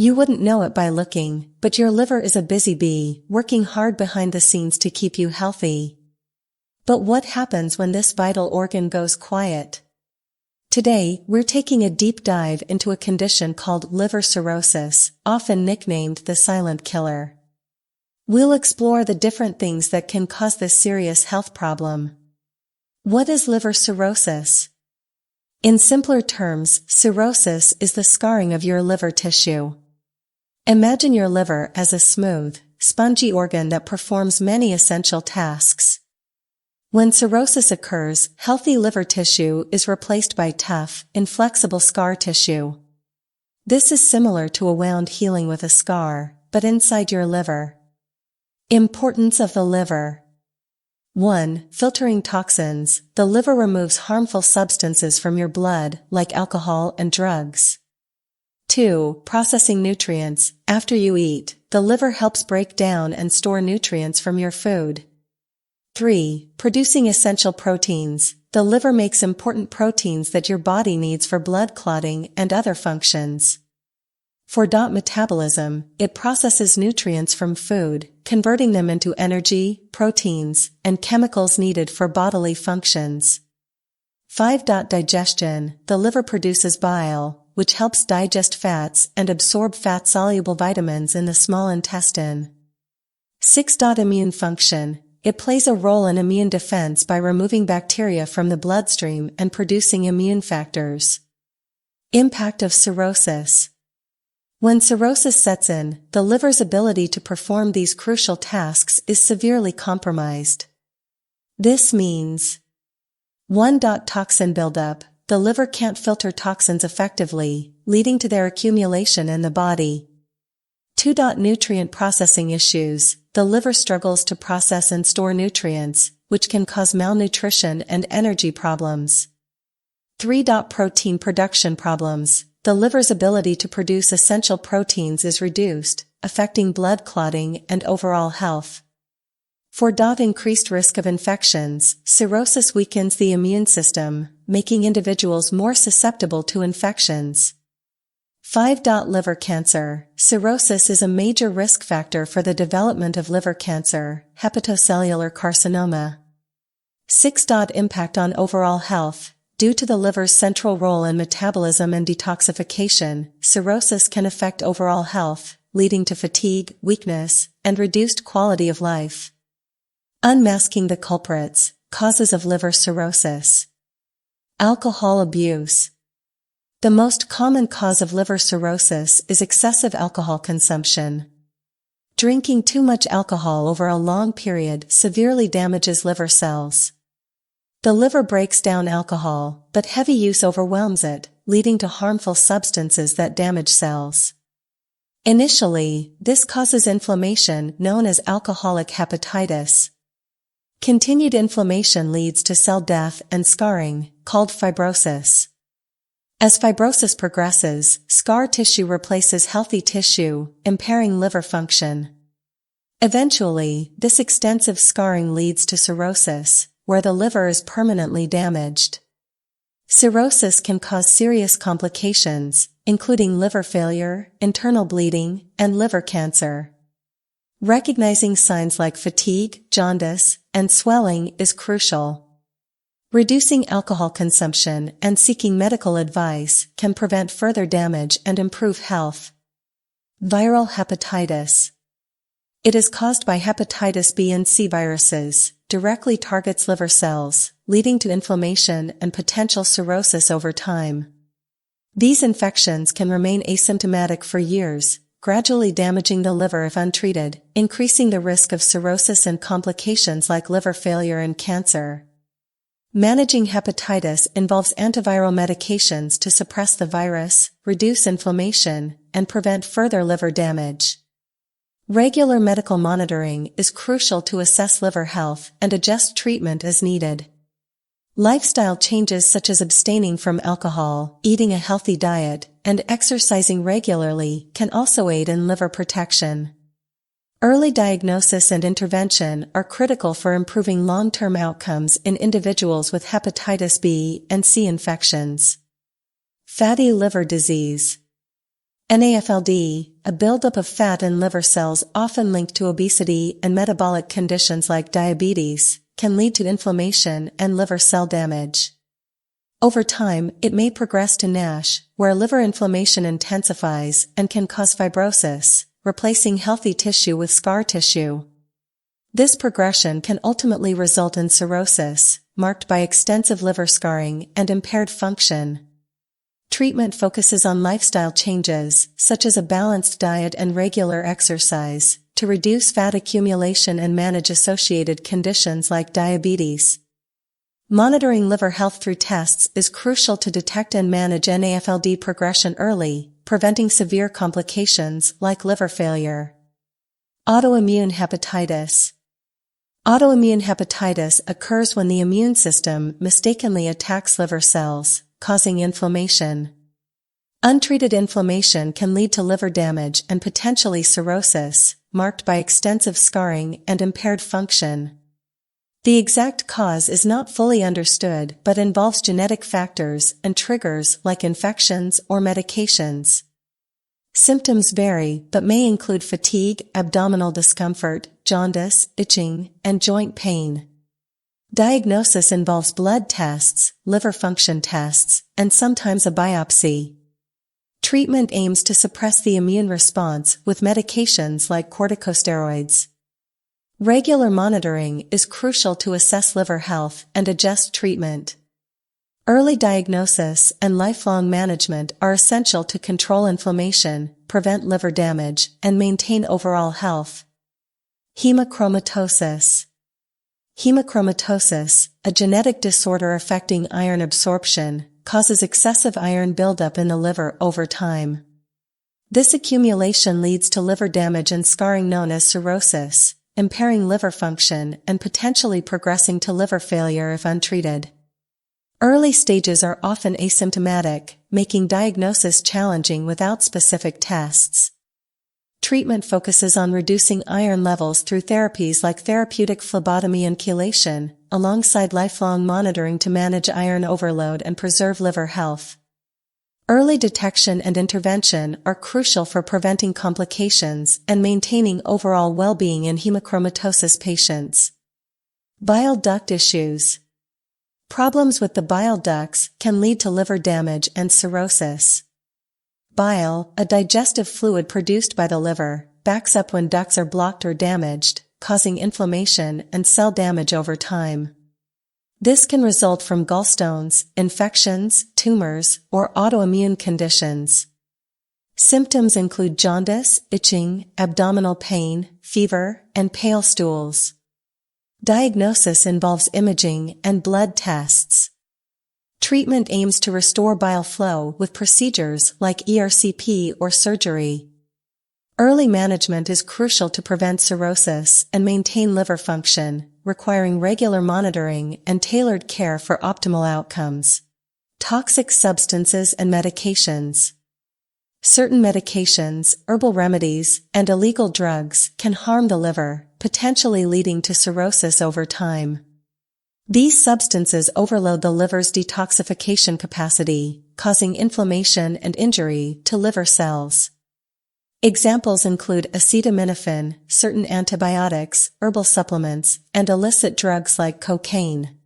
You wouldn't know it by looking, but your liver is a busy bee, working hard behind the scenes to keep you healthy. But what happens when this vital organ goes quiet? Today, we're taking a deep dive into a condition called liver cirrhosis, often nicknamed the silent killer. We'll explore the different things that can cause this serious health problem. What is liver cirrhosis? In simpler terms, cirrhosis is the scarring of your liver tissue. Imagine your liver as a smooth, spongy organ that performs many essential tasks. When cirrhosis occurs, healthy liver tissue is replaced by tough, inflexible scar tissue. This is similar to a wound healing with a scar, but inside your liver. Importance of the liver. 1. Filtering toxins. The liver removes harmful substances from your blood, like alcohol and drugs. 2. Processing nutrients. After you eat, the liver helps break down and store nutrients from your food. 3. Producing essential proteins. The liver makes important proteins that your body needs for blood clotting and other functions. 4. Metabolism. It processes nutrients from food, converting them into energy, proteins, and chemicals needed for bodily functions. 5. Digestion. The liver produces bile, which helps digest fats and absorb fat-soluble vitamins in the small intestine. 6. Immune function. It plays a role in immune defense by removing bacteria from the bloodstream and producing immune factors. Impact of cirrhosis. When cirrhosis sets in, the liver's ability to perform these crucial tasks is severely compromised. This means 1. Toxin buildup. The liver can't filter toxins effectively, leading to their accumulation in the body. 2. Nutrient processing issues. The liver struggles to process and store nutrients, which can cause malnutrition and energy problems. 3. Protein production problems. The liver's ability to produce essential proteins is reduced, affecting blood clotting and overall health. 4. Increased risk of infections. Cirrhosis weakens the immune system, making individuals more susceptible to infections. 5. Liver cancer. Cirrhosis is a major risk factor for the development of liver cancer, hepatocellular carcinoma. 6. Impact on overall health. Due to the liver's central role in metabolism and detoxification, cirrhosis can affect overall health, leading to fatigue, weakness, and reduced quality of life. Unmasking the culprits. Causes of liver cirrhosis. Alcohol abuse. The most common cause of liver cirrhosis is excessive alcohol consumption. Drinking too much alcohol over a long period severely damages liver cells. The liver breaks down alcohol, but heavy use overwhelms it, leading to harmful substances that damage cells. Initially, this causes inflammation known as alcoholic hepatitis. Continued inflammation leads to cell death and scarring, called fibrosis. As fibrosis progresses, scar tissue replaces healthy tissue, impairing liver function. Eventually, this extensive scarring leads to cirrhosis, where the liver is permanently damaged. Cirrhosis can cause serious complications, including liver failure, internal bleeding, and liver cancer. Recognizing signs like fatigue, jaundice, and swelling is crucial. Reducing alcohol consumption and seeking medical advice can prevent further damage and improve health. Viral hepatitis. It is caused by hepatitis B and C viruses, directly targets liver cells, leading to inflammation and potential cirrhosis over time. These infections can remain asymptomatic for years, gradually damaging the liver if untreated, increasing the risk of cirrhosis and complications like liver failure and cancer. Managing hepatitis involves antiviral medications to suppress the virus, reduce inflammation, and prevent further liver damage. Regular medical monitoring is crucial to assess liver health and adjust treatment as needed. Lifestyle changes such as abstaining from alcohol, eating a healthy diet, and exercising regularly can also aid in liver protection. Early diagnosis and intervention are critical for improving long-term outcomes in individuals with hepatitis B and C infections. Fatty liver disease. NAFLD, a buildup of fat in liver cells often linked to obesity and metabolic conditions like diabetes, can lead to inflammation and liver cell damage. Over time, it may progress to NASH, where liver inflammation intensifies and can cause fibrosis, replacing healthy tissue with scar tissue. This progression can ultimately result in cirrhosis, marked by extensive liver scarring and impaired function. Treatment focuses on lifestyle changes, such as a balanced diet and regular exercise, to reduce fat accumulation and manage associated conditions like diabetes. Monitoring liver health through tests is crucial to detect and manage NAFLD progression early, preventing severe complications like liver failure. Autoimmune hepatitis. Autoimmune hepatitis occurs when the immune system mistakenly attacks liver cells, causing inflammation. Untreated inflammation can lead to liver damage and potentially cirrhosis, marked by extensive scarring and impaired function. The exact cause is not fully understood but involves genetic factors and triggers like infections or medications. Symptoms vary but may include fatigue, abdominal discomfort, jaundice, itching, and joint pain. Diagnosis involves blood tests, liver function tests, and sometimes a biopsy. Treatment aims to suppress the immune response with medications like corticosteroids. Regular monitoring is crucial to assess liver health and adjust treatment. Early diagnosis and lifelong management are essential to control inflammation, prevent liver damage, and maintain overall health. Hemochromatosis. Hemochromatosis, a genetic disorder affecting iron absorption, causes excessive iron buildup in the liver over time. This accumulation leads to liver damage and scarring known as cirrhosis, impairing liver function and potentially progressing to liver failure if untreated. Early stages are often asymptomatic, making diagnosis challenging without specific tests. Treatment focuses on reducing iron levels through therapies like therapeutic phlebotomy and chelation, alongside lifelong monitoring to manage iron overload and preserve liver health. Early detection and intervention are crucial for preventing complications and maintaining overall well-being in hemochromatosis patients. Bile duct issues. Problems with the bile ducts can lead to liver damage and cirrhosis. Bile, a digestive fluid produced by the liver, backs up when ducts are blocked or damaged, causing inflammation and cell damage over time. This can result from gallstones, infections, tumors, or autoimmune conditions. Symptoms include jaundice, itching, abdominal pain, fever, and pale stools. Diagnosis involves imaging and blood tests. Treatment aims to restore bile flow with procedures like ERCP or surgery. Early management is crucial to prevent cirrhosis and maintain liver function, requiring regular monitoring and tailored care for optimal outcomes. Toxic substances and medications. Certain medications, herbal remedies, and illegal drugs can harm the liver, potentially leading to cirrhosis over time. These substances overload the liver's detoxification capacity, causing inflammation and injury to liver cells. Examples include acetaminophen, certain antibiotics, herbal supplements, and illicit drugs like cocaine.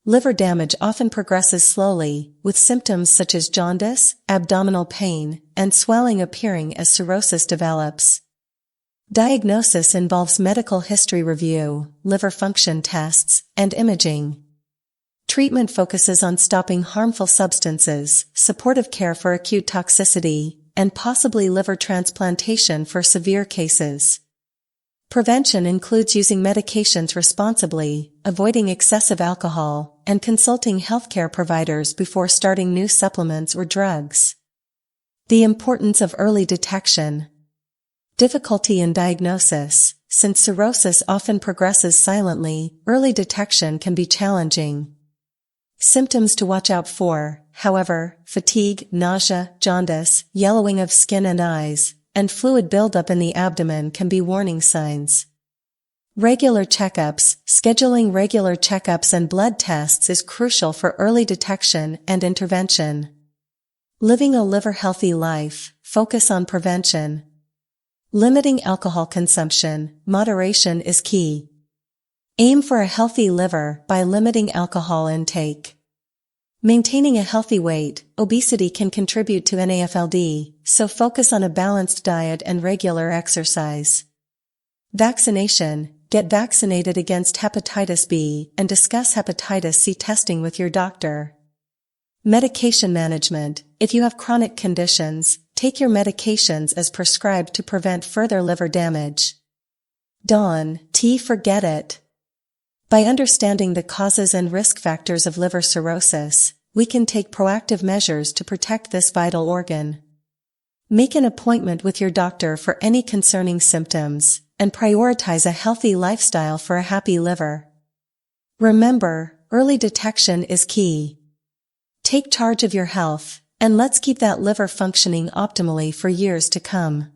Liver damage often progresses slowly, with symptoms such as jaundice, abdominal pain, and swelling appearing as cirrhosis develops. Diagnosis involves medical history review, liver function tests, and imaging. Treatment focuses on stopping harmful substances, supportive care for acute toxicity, and possibly liver transplantation for severe cases. Prevention includes using medications responsibly, avoiding excessive alcohol, and consulting healthcare providers before starting new supplements or drugs. The importance of early detection. Difficulty in diagnosis. Since cirrhosis often progresses silently, early detection can be challenging. Symptoms to watch out for, however, fatigue, nausea, jaundice, yellowing of skin and eyes, and fluid buildup in the abdomen can be warning signs. Regular checkups. Scheduling regular checkups and blood tests is crucial for early detection and intervention. Living a liver-healthy life. focus on prevention. Limiting alcohol consumption, moderation is key. Aim for a healthy liver by limiting alcohol intake. Maintaining a healthy weight, obesity can contribute to NAFLD, so focus on a balanced diet and regular exercise. Vaccination, get vaccinated against hepatitis B and discuss hepatitis C testing with your doctor. Medication management, if you have chronic conditions, take your medications as prescribed to prevent further liver damage. Forget it. By understanding the causes and risk factors of liver cirrhosis, we can take proactive measures to protect this vital organ. Make an appointment with your doctor for any concerning symptoms, and prioritize a healthy lifestyle for a happy liver. Remember, early detection is key. Take charge of your health, and let's keep that liver functioning optimally for years to come.